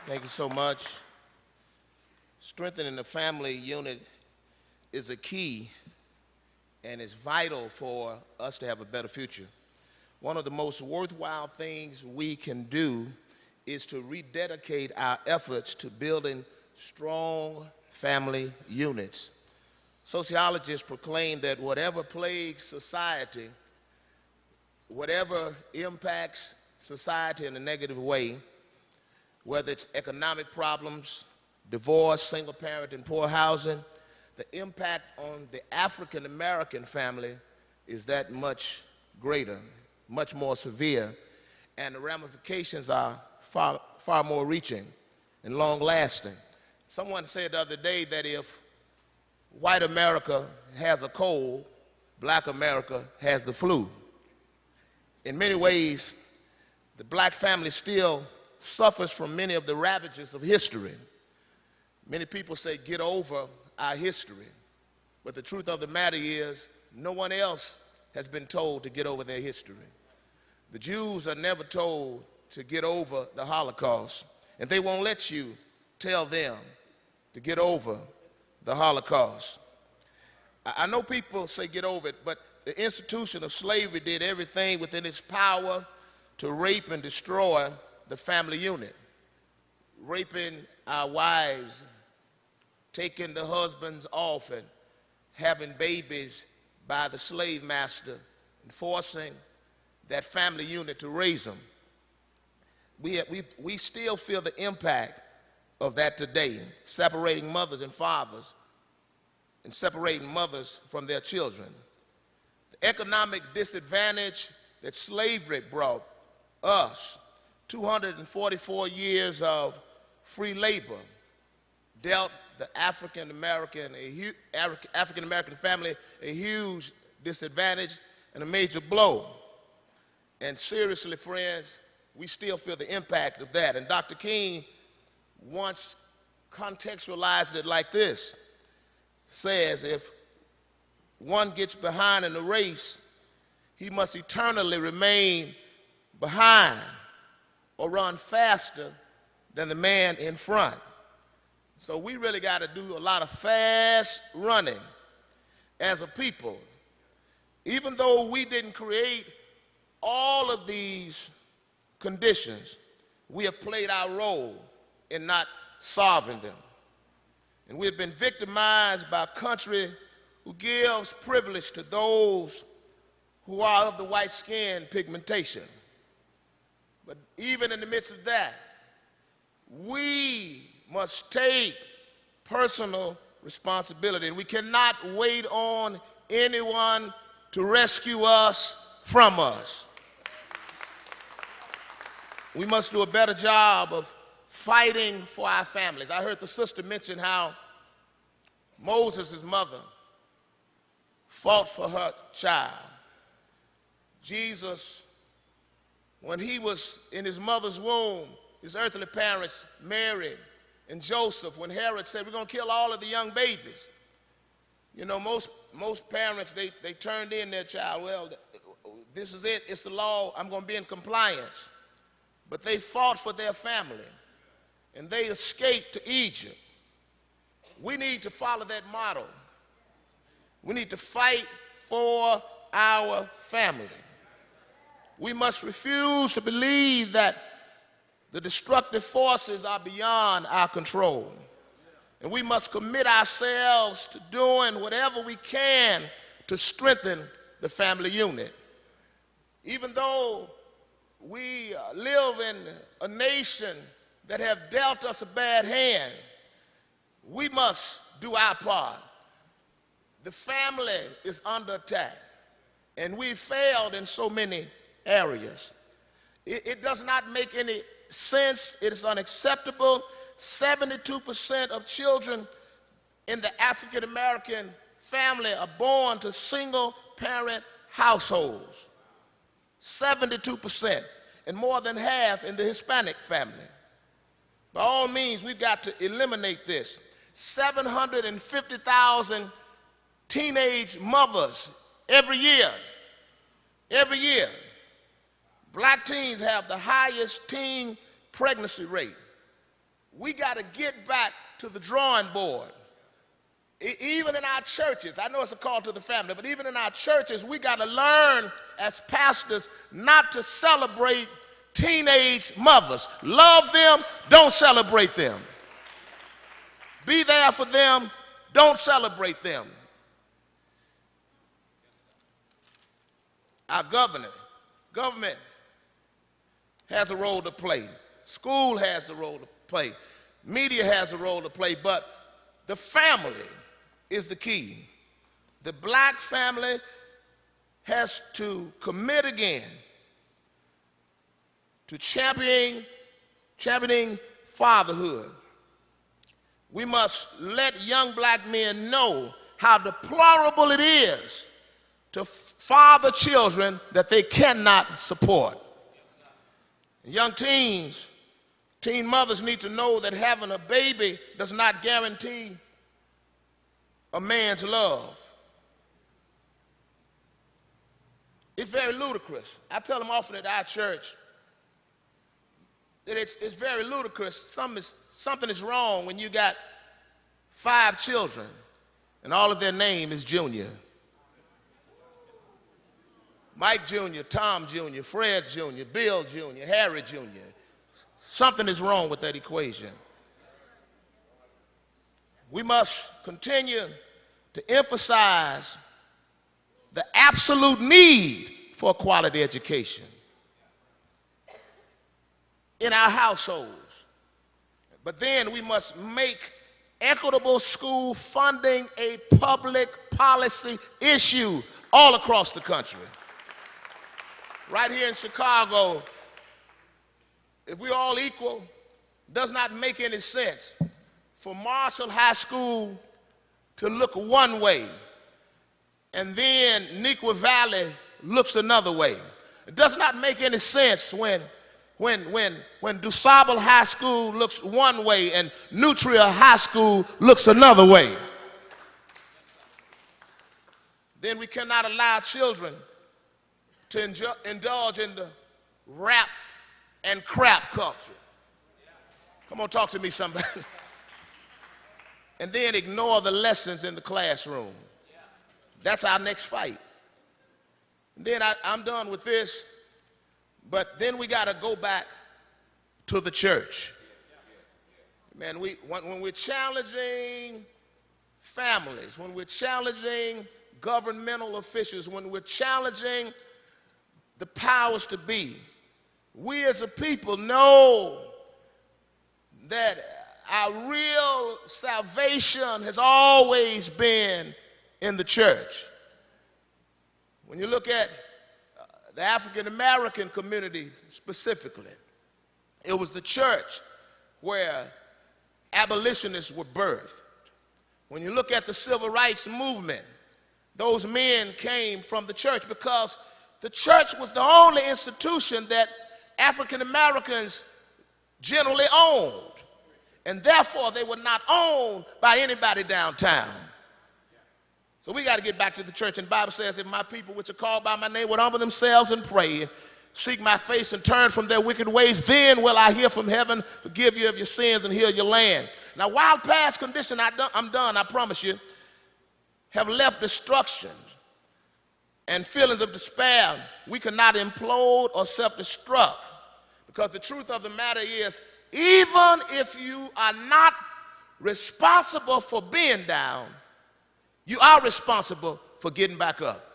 Thank you so much. Strengthening the family unit is a key and is vital for us to have a better future. One of the most worthwhile things we can do is to rededicate our efforts to building strong family units. Sociologists proclaim that whatever plagues society, whatever impacts society in a negative way, whether it's economic problems, divorce, single parent, and poor housing, the impact on the African American family is that much greater, much more severe, and the ramifications are far more reaching and long lasting. Someone said the other day that if white America has a cold, black America has the flu. In many ways, the black family still suffers from many of the ravages of history. Many people say, get over our history. But the truth of the matter is, no one else has been told to get over their history. The Jews are never told to get over the Holocaust, and they won't let you tell them to get over the Holocaust. I know people say get over it, but the institution of slavery did everything within its power to rape and destroy the family unit, raping our wives, taking the husbands off and having babies by the slave master and forcing that family unit to raise them. We still feel the impact of that today, separating mothers and fathers and separating mothers from their children. The economic disadvantage that slavery brought us, 244 years of free labor, dealt the African American family a huge disadvantage and a major blow. And seriously, friends, we still feel the impact of that. And Dr. King once contextualized it like this, says if one gets behind in the race, he must eternally remain behind or run faster than the man in front. So we really got to do a lot of fast running as a people. Even though we didn't create all of these conditions, we have played our role in not solving them. And we have been victimized by a country who gives privilege to those who are of the white skin pigmentation. But even in the midst of that, we must take personal responsibility, and we cannot wait on anyone to rescue us from us. We must do a better job of fighting for our families. I heard the sister mention how Moses' mother fought for her child. Jesus, when he was in his mother's womb, his earthly parents, Mary and Joseph, when Herod said, we're going to kill all of the young babies. You know, most parents, they turned in their child. Well, this is it. It's the law. I'm going to be in compliance. But they fought for their family, and they escaped to Egypt. We need to follow that model. We need to fight for our family. We must refuse to believe that the destructive forces are beyond our control. And we must commit ourselves to doing whatever we can to strengthen the family unit. Even though we live in a nation that have dealt us a bad hand, we must do our part. The family is under attack, and we failed in so many areas. It does not make any sense. It is unacceptable. 72% of children in the African American family are born to single parent households. 72%, and more than half in the Hispanic family. By all means, we've got to eliminate this. 750,000 teenage mothers every year. Every year. Black teens have the highest teen pregnancy rate. we got to get back to the drawing board. Even in our churches, I know it's a call to the family, but even in our churches, we got to learn as pastors not to celebrate teenage mothers. Love them, don't celebrate them. Be there for them, don't celebrate them. Our government has a role to play. School has a role to play. Media has a role to play, but the family is the key. The black family has to commit again to championing fatherhood. We must let young black men know how deplorable it is to father children that they cannot support. Young teen mothers need to know that having a baby does not guarantee a man's love. It's very ludicrous. I tell them often at our church that it's very ludicrous. Something is wrong when you got 5 children and all of their name is Junior. Mike Jr., Tom Jr., Fred Jr., Bill Jr., Harry Jr. Something is wrong with that equation. We must continue to emphasize the absolute need for a quality education in our households. But then we must make equitable school funding a public policy issue all across the country. Right here in Chicago, if we're all equal, does not make any sense for Marshall High School to look one way and then Neuqua Valley looks another way. It does not make any sense when DuSable High School looks one way and Nutria High School looks another way. Then we cannot allow children to indulge in the rap and crap culture. Come on, talk to me, somebody. And then ignore the lessons in the classroom. That's our next fight. And then I'm done with this, but then we got to go back to the church. Man, when we're challenging families, when we're challenging governmental officials, when we're challenging the powers to be, we as a people know that our real salvation has always been in the church. When you look at the African American community specifically, it was the church where abolitionists were birthed. When you look at the civil rights movement, those men came from the church because the church was the only institution that African Americans generally owned, and therefore they were not owned by anybody downtown. So we got to get back to the church, and the Bible says, if my people which are called by my name would humble themselves and pray, and seek my face and turn from their wicked ways, then will I hear from heaven, forgive you of your sins and heal your land. Now, while past condition, I'm done, I promise you, have left destruction and feelings of despair, we cannot implode or self-destruct. Because the truth of the matter is, even if you are not responsible for being down, you are responsible for getting back up.